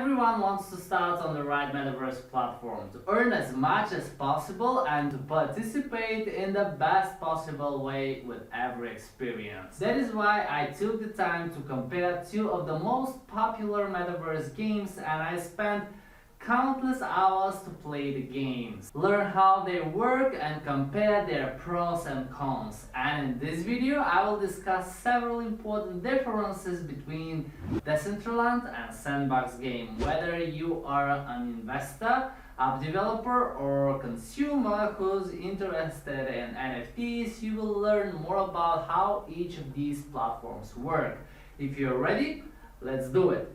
everyone wants to start on the right metaverse platform, to earn as much as possible and to participate in the best possible way with every experience. That is why I took the time to compare two of the most popular metaverse games, and I spent countless hours to play the games, learn how they work and compare their pros and cons. And in this video I will discuss several important differences between Decentraland and Sandbox Game. Whether you are an investor, app developer or consumer who's interested in NFTs, you will learn more about how each of these platforms work. If you're ready, let's do it.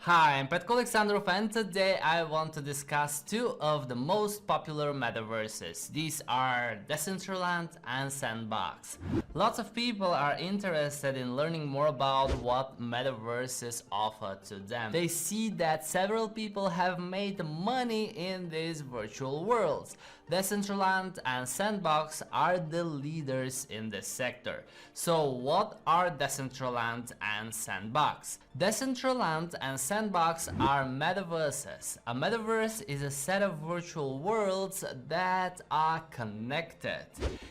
Hi, I'm Petko Alexandrov, and today I want to discuss two of the most popular metaverses. These are Decentraland and Sandbox. Lots of people are interested in learning more about what metaverses offer to them. They see that several people have made money in these virtual worlds. Decentraland and Sandbox are the leaders in this sector. So what are Decentraland and Sandbox? Decentraland and Sandbox are metaverses. A metaverse is a set of virtual worlds that are connected.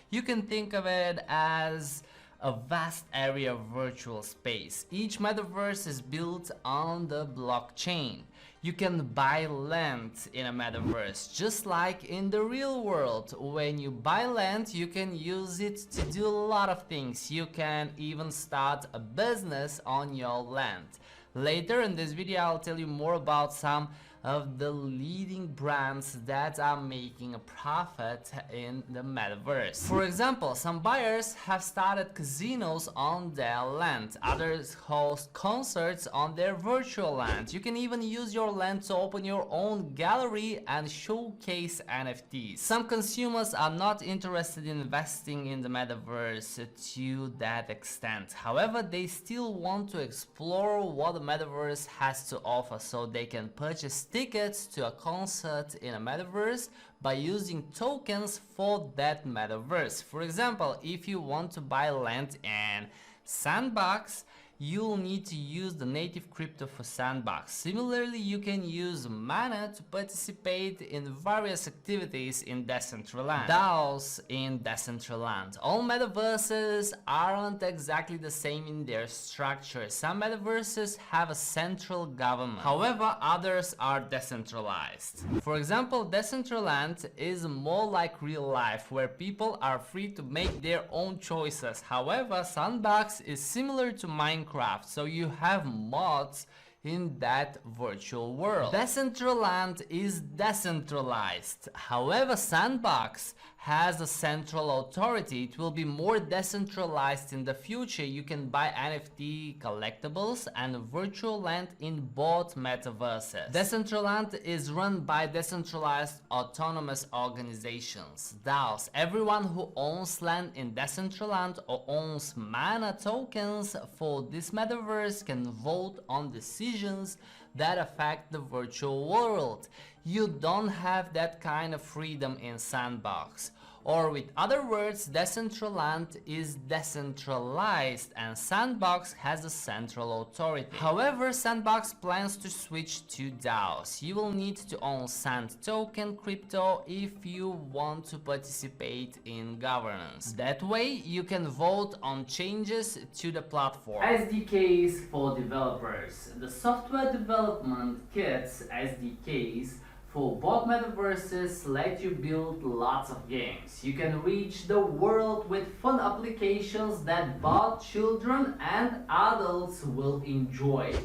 You can think of it as a vast area of virtual space. Each metaverse is built on the blockchain. You can buy land in a metaverse, just like in the real world. When you buy land, you can use it to do a lot of things. You can even start a business on your land. Later in this video, I'll tell you more about some of the leading brands that are making a profit in the metaverse. For example, some buyers have started casinos on their land. Others host concerts on their virtual land. You can even use your land to open your own gallery and showcase NFTs. Some consumers are not interested in investing in the metaverse to that extent. However, they still want to explore what the metaverse has to offer, so they can purchase tickets to a concert in a metaverse by using tokens for that metaverse. For example, if you want to buy land in Sandbox, you'll need to use the native crypto for Sandbox. Similarly, you can use Mana to participate in various activities in Decentraland. DAOs in Decentraland. All metaverses aren't exactly the same in their structure. Some metaverses have a central government. However, others are decentralized. For example, Decentraland is more like real life, where people are free to make their own choices. However, Sandbox is similar to Minecraft, so you have mods in that virtual world. Decentraland is decentralized. However, Sandbox has a central authority. It will be more decentralized in the future. You can buy NFT collectibles and virtual land in both metaverses. Decentraland is run by decentralized autonomous organizations, DAOs. Everyone who owns land in Decentraland or owns Mana tokens for this metaverse can vote on decisions that affect the virtual world. You don't have that kind of freedom in Sandbox. Or with other words, Decentraland is decentralized and Sandbox has a central authority. However, Sandbox plans to switch to DAOs. You will need to own Sand token crypto if you want to participate in governance. That way, you can vote on changes to the platform. SDKs for developers. The software development kits, SDKs, for both metaverses let you build lots of games. You can reach the world with fun applications that both children and adults will enjoy.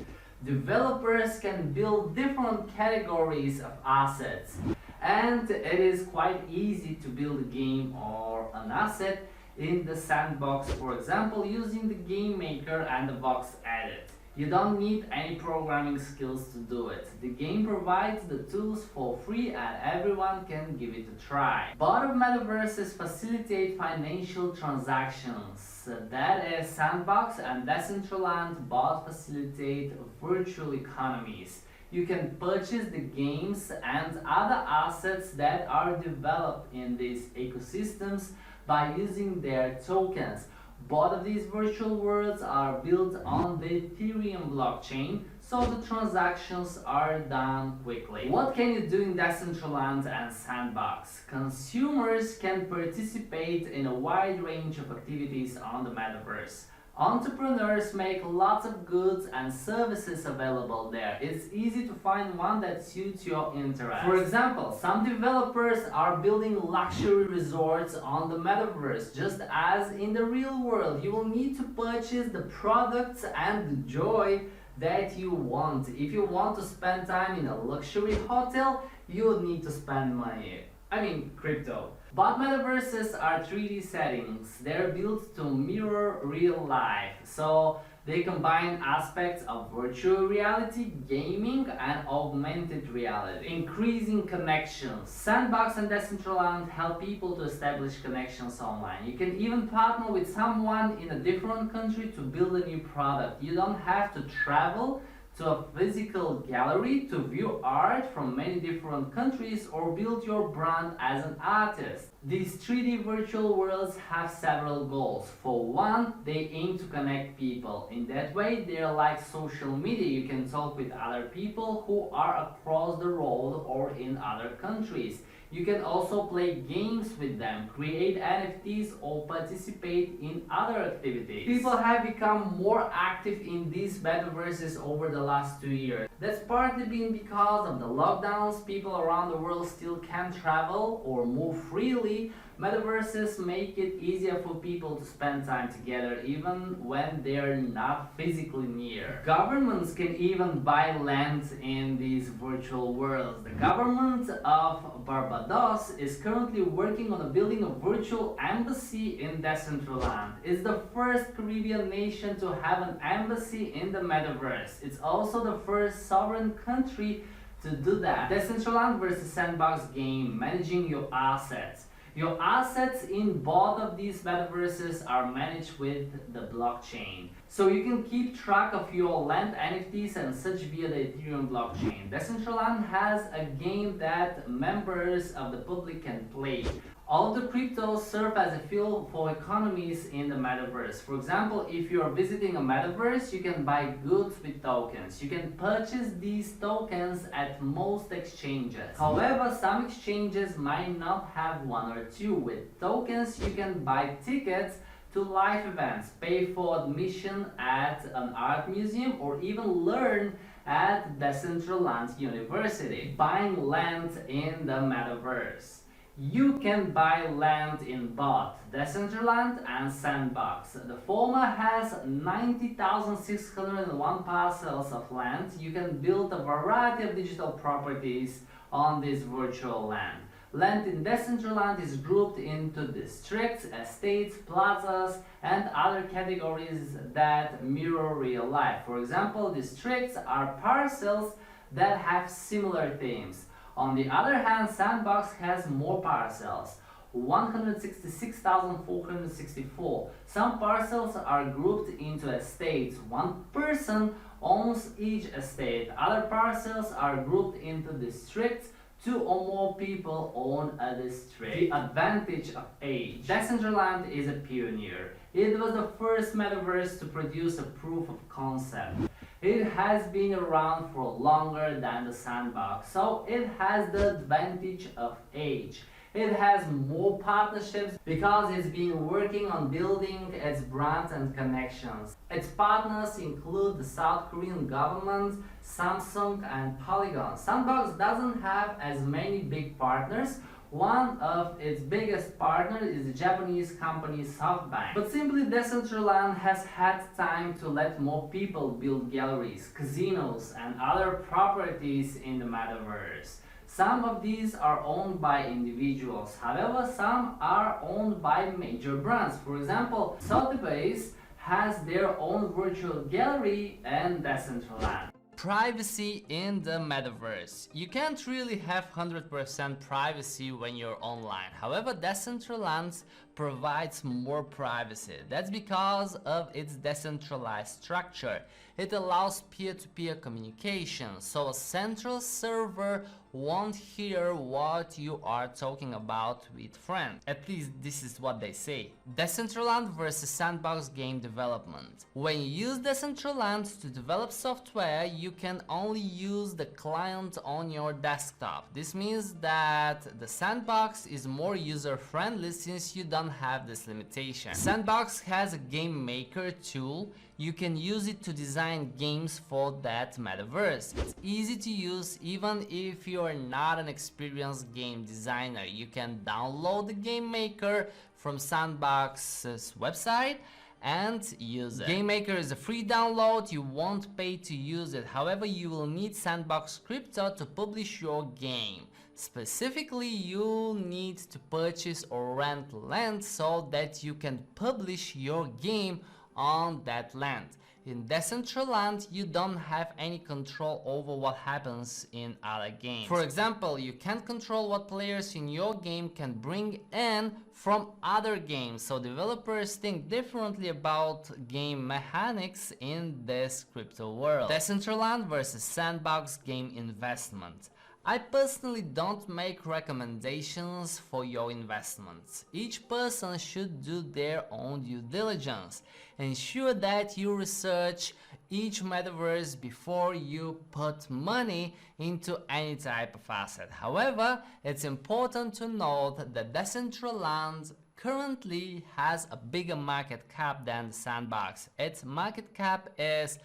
Developers can build different categories of assets, and it is quite easy to build a game or an asset in the Sandbox, for example, using the Game Maker and the box edit. You don't need any programming skills to do it. The game provides the tools for free and everyone can give it a try. Both of metaverses facilitate financial transactions. That is, Sandbox and Decentraland both facilitate virtual economies. You can purchase the games and other assets that are developed in these ecosystems by using their tokens. Both of these virtual worlds are built on the Ethereum blockchain, so the transactions are done quickly. What can you do in Decentraland and Sandbox? Consumers can participate in a wide range of activities on the metaverse. Entrepreneurs make lots of goods and services available there. It's easy to find one that suits your interest. For example, some developers are building luxury resorts on the metaverse. Just as in the real world, you will need to purchase the products and the joy that you want. If you want to spend time in a luxury hotel, you will need to spend money. I mean, crypto. But metaverses are 3D settings. They're built to mirror real life. So they combine aspects of virtual reality, gaming, and augmented reality. Increasing connections. Sandbox and Decentraland help people to establish connections online. You can even partner with someone in a different country to build a new product. You don't have to travel to a physical gallery to view art from many different countries or build your brand as an artist. These 3D virtual worlds have several goals. For one, they aim to connect people. In that way, they're like social media. You can talk with other people who are across the road or in other countries. You can also play games with them, create NFTs, or participate in other activities. People have become more active in these metaverses over the last 2 years. That's partly been because of the lockdowns. People around the world still can't travel or move freely. Metaverses make it easier for people to spend time together even when they're not physically near. Governments can even buy land in these virtual worlds. The government of Barbados is currently working on building a virtual embassy in Decentraland. It's the first Caribbean nation to have an embassy in the metaverse. It's also the first sovereign country to do that. Decentraland versus Sandbox Game, managing your assets. Your assets in both of these metaverses are managed with the blockchain. So you can keep track of your land, NFTs and such via the Ethereum blockchain. Decentraland has a game that members of the public can play. All the cryptos serve as a fuel for economies in the metaverse. For example, if you are visiting a metaverse, you can buy goods with tokens. You can purchase these tokens at most exchanges. However, some exchanges might not have one or two. With tokens, you can buy tickets to live events, pay for admission at an art museum, or even learn at Decentraland University. Buying land in the metaverse. You can buy land in both Decentraland and Sandbox. The former has 90,601 parcels of land. You can build a variety of digital properties on this virtual land. Land in Decentraland is grouped into districts, estates, plazas, and other categories that mirror real life. For example, districts are parcels that have similar themes. On the other hand, Sandbox has more parcels, 166,464. Some parcels are grouped into estates. One person owns each estate. Other parcels are grouped into districts. 2 or more people own a district. The advantage of age. Decentraland is a pioneer. It was the first metaverse to produce a proof of concept. It has been around for longer than the Sandbox, so it has the advantage of age. It has more partnerships because it's been working on building its brand and connections. Its partners include the South Korean government, Samsung, and Polygon. Sandbox doesn't have as many big partners. One of its biggest partners is the Japanese company SoftBank. But simply Decentraland has had time to let more people build galleries, casinos, and other properties in the metaverse. Some of these are owned by individuals. However, some are owned by major brands. For example, Sotheby's has their own virtual gallery in Decentraland. Privacy in the metaverse. You can't really have 100% privacy when you're online. However, Decentraland's provides more privacy. That's because of its decentralized structure. It allows peer-to-peer communication, so a central server won't hear what you are talking about with friends. At least this is what they say. Decentraland versus Sandbox Game Development. When you use Decentraland to develop software, you can only use the client on your desktop. This means that the Sandbox is more user-friendly since you don't have this limitation. Sandbox has a game maker tool. You can use it to design games for that metaverse. It's easy to use even if you are not an experienced game designer. You can download the game maker from Sandbox's website and use it. Game Maker is a free download, you won't pay to use it. However, you will need Sandbox crypto to publish your game. Specifically, you'll need to purchase or rent land so that you can publish your game on that land. In Decentraland, you don't have any control over what happens in other games. For example, you can't control what players in your game can bring in from other games, so developers think differently about game mechanics in this crypto world. Decentraland versus Sandbox Game Investment. I personally don't make recommendations for your investments. Each person should do their own due diligence. Ensure that you research each metaverse before you put money into any type of asset. However, it's important to note that Decentraland currently has a bigger market cap than the Sandbox. Its market cap is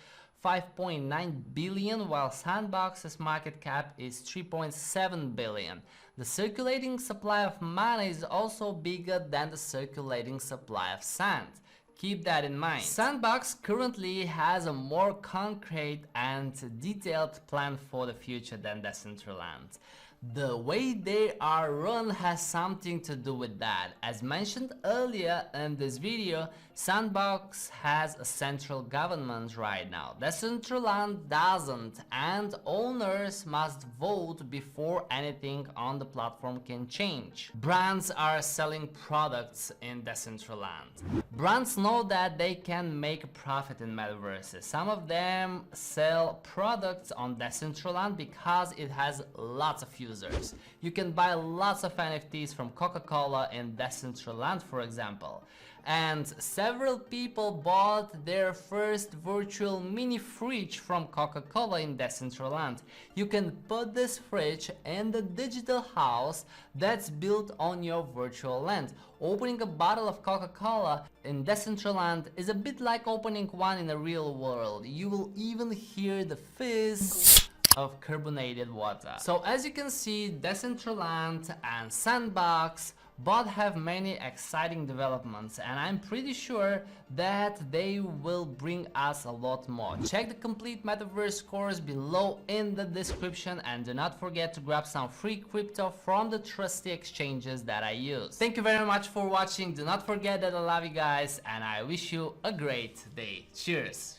5.9 billion, while Sandbox's market cap is 3.7 billion. The circulating supply of mana is also bigger than the circulating supply of sand. Keep that in mind. Sandbox currently has a more concrete and detailed plan for the future than Decentraland. The way they are run has something to do with that. As mentioned earlier in this video, Sandbox has a central government right now. Decentraland doesn't, and owners must vote before anything on the platform can change. Brands are selling products in Decentraland. Brands know that they can make a profit in metaverses. Some of them sell products on Decentraland because it has lots of users. You can buy lots of NFTs from Coca-Cola in Decentraland, for example. And several people bought their first virtual mini fridge from Coca-Cola in Decentraland. You can put this fridge in the digital house that's built on your virtual land. Opening a bottle of Coca-Cola in Decentraland is a bit like opening one in the real world. You will even hear the fizz of carbonated water. So as you can see, Decentraland and Sandbox both have many exciting developments, and I'm pretty sure that they will bring us a lot more. Check the complete Metaverse course below in the description, and do not forget to grab some free crypto from the trusty exchanges that I use. Thank you very much for watching. Do not forget that I love you guys, and I wish you a great day. Cheers!